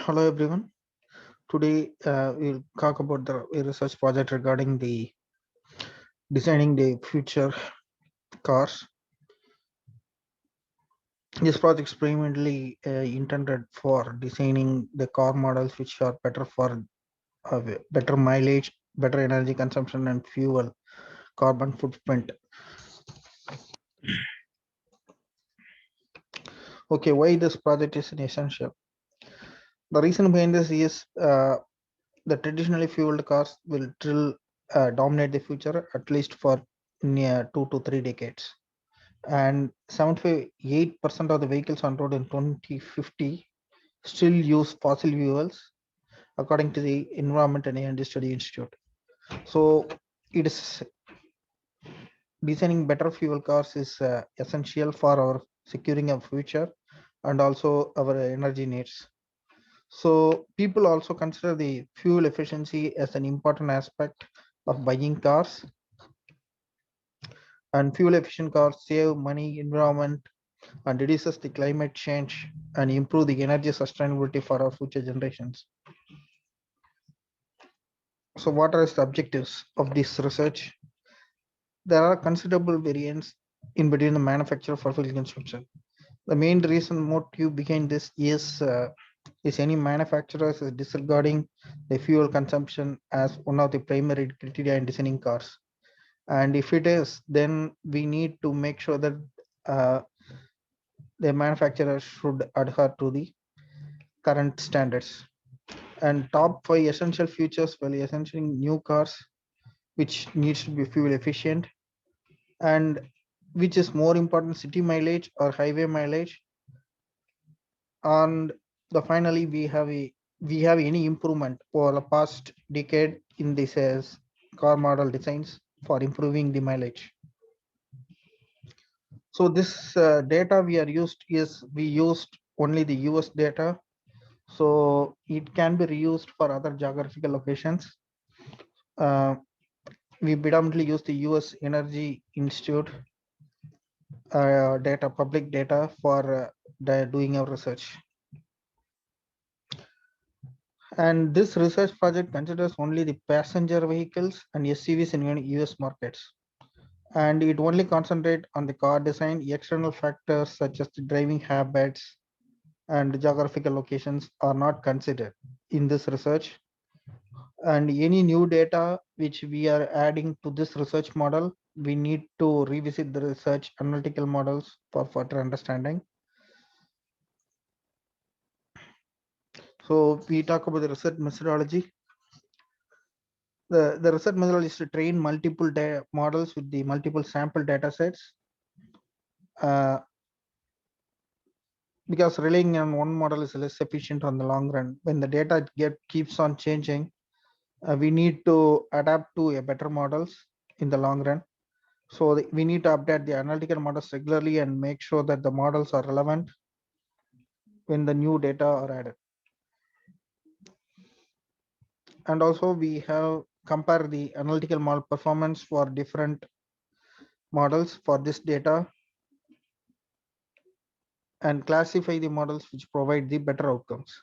Hello everyone. Today we'll talk about the research project regarding the designing the future cars. This project is primarily intended for designing the car models which are better for better mileage, better energy consumption, and fuel carbon footprint. Okay, why this project is essential? The reason behind this is the traditionally fueled cars will still dominate the future at least for near 2 to 3 decades, and 78% of the vehicles on road in 2050 still use fossil fuels, according to the Environment and Energy Study Institute. So it is designing better fuel cars is essential for our securing our future and also our energy needs. So people also consider the fuel efficiency as an important aspect of buying cars, and fuel efficient cars save money, environment, and reduces the climate change and improve the energy sustainability for our future generations. So what are the objectives of this research? There are considerable variance in between the manufacturer for fuel consumption. The main reason motive behind this is any manufacturers is disregarding the fuel consumption as one of the primary criteria in designing cars. And if it is, then we need to make sure that uh, the manufacturer should adhere to the current standards. And top 5 essential features, well, essentially new cars which needs to be fuel efficient, and which is more important, city mileage or highway mileage. And the finally we have any improvement over the past decade in this as car model designs for improving the mileage. So this data we are used is we used only the US data, so it can be reused for other geographical locations. uh, we predominantly use the US Energy Institute data, public data for doing our research. And this research project considers only the passenger vehicles and SUVs in US markets. And it only concentrate on the car design. External factors such as the driving habits and geographical locations are not considered in this research. And any new data which we are adding to this research model, we need to revisit the research analytical models for further understanding. So we talk about the research methodology. The research methodology is to train multiple models with the multiple sample data sets, uh, because relying on one model is less efficient on the long run. When the data keeps on changing, we need to adapt to a better models in the long run. So we need to update the analytical models regularly and make sure that the models are relevant when the new data are added. And also we have compare the analytical model performance for different models for this data and classify the models which provide the better outcomes.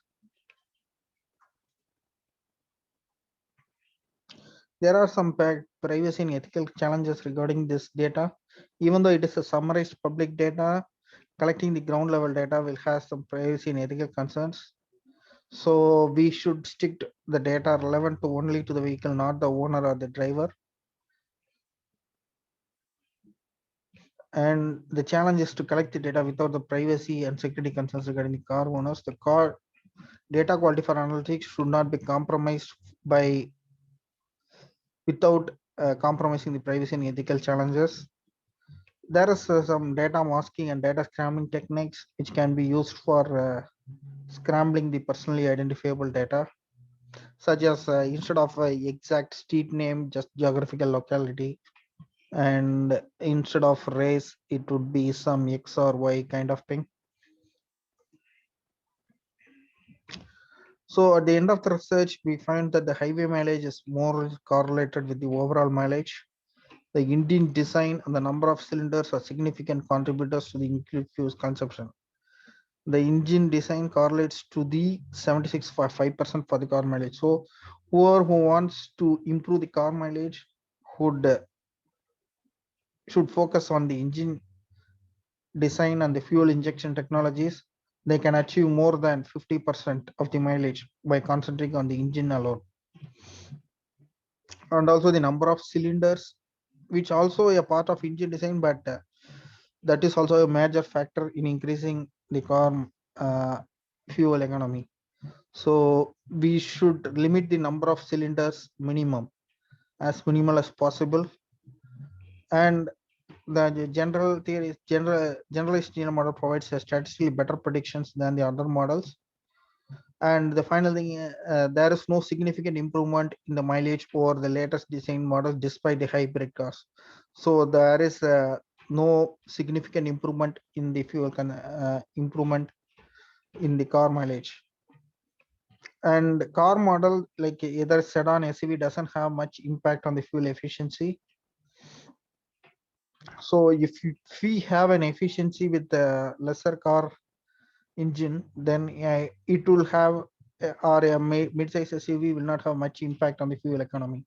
There are some privacy and ethical challenges regarding this data. Even though it is a summarized public data, collecting the ground level data will have some privacy and ethical concerns. So we should stick to the data relevant to only to the vehicle, not the owner or the driver. And the challenge is to collect the data without the privacy and security concerns regarding the car owners. The car data quality for analytics should not be compromised by without compromising the privacy and ethical challenges. There is some data masking and data scrambling techniques which can be used for scrambling the personally identifiable data, such as instead of exact street name, just geographical locality, and instead of race, it would be some X or Y kind of thing. So at the end of the research, we find that the highway mileage is more correlated with the overall mileage. The engine design and the number of cylinders are significant contributors to the increased fuel consumption. The engine design correlates to the 76.5% for the car mileage. So whoever who wants to improve the car mileage would should focus on the engine design and the fuel injection technologies. They can achieve more than 50% of the mileage by concentrating on the engine alone. And also the number of cylinders, which also a part of engine design, but that is also a major factor in increasing the car fuel economy. So we should limit the number of cylinders minimum as minimal as possible. And the general theory, generalized engineer model provides a statistically better predictions than the other models. And the final thing, there is no significant improvement in the mileage over the latest design models despite the hybrid cars. So there is no significant improvement in the improvement in the car mileage. And car model like either sedan SUV doesn't have much impact on the fuel efficiency. So if we have an efficiency with the lesser car engine, then it will have or a mid-size SUV will not have much impact on the fuel economy.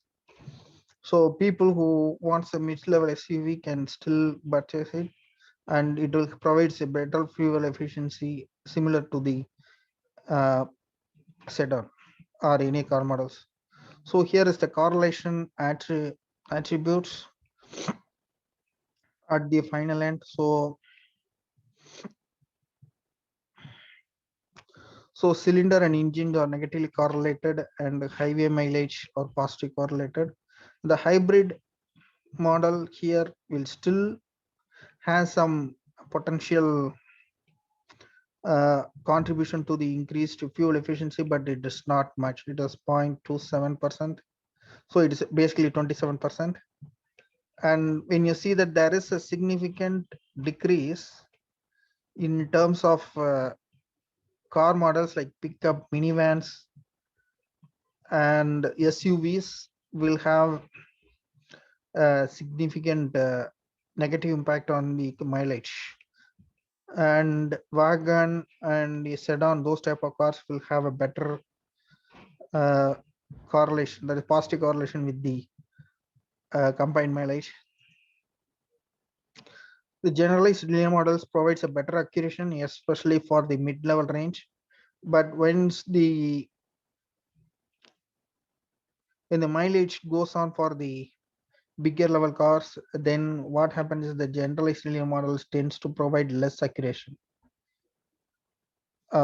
So people who wants a mid-level SUV can still purchase it, and it will provides a better fuel efficiency similar to the uh, sedan or any car models. So here is the correlation attributes at the final end. So cylinder and engine are negatively correlated and highway mileage are positively correlated. The hybrid model here will still have some potential contribution to the increased fuel efficiency, but it is not much. It is 0.27%. So it is basically 27%. And when you see that there is a significant decrease in terms of car models like pickup, minivans, and SUVs will have a significant negative impact on the mileage. And wagon and the sedan, those type of cars will have a better uh, correlation, that is positive correlation with the combined mileage. The generalized linear models provides a better accuracy, especially for the mid-level range. But when the mileage goes on for the bigger level cars, then what happens is the generalized linear models tends to provide less accuracy.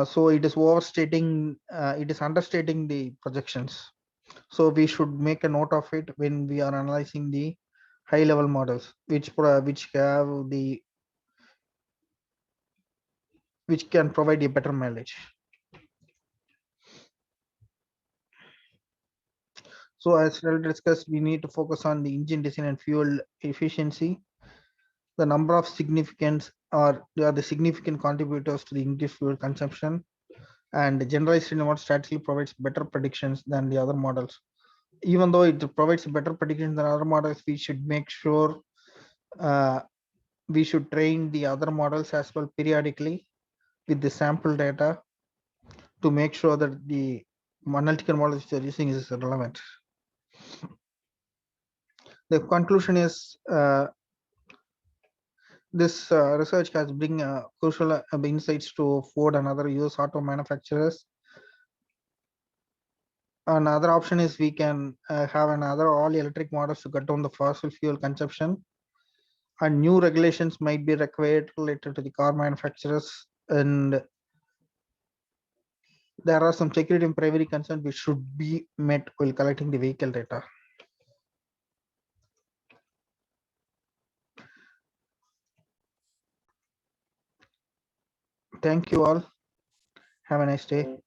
So it is overstating, it is understating the projections. So we should make a note of it when we are analyzing the high level models, which have the which can provide a better mileage. So as well discussed, we need to focus on the engine design and fuel efficiency. The number of significance or they are the significant contributors to the increased fuel consumption, and the generalized linear model strategy provides better predictions than the other models. Even though it provides better predictions than other models, we should make sure uh, we should train the other models as well periodically with the sample data to make sure that the analytical models which are using is relevant. The conclusion is this research has bring crucial insights to Ford and other US auto manufacturers. Another option is we can have another all electric models to cut down the fossil fuel consumption, and new regulations might be required related to the car manufacturers, and there are some security and privacy concerns which should be met while collecting the vehicle data. Thank you all. Have a nice day.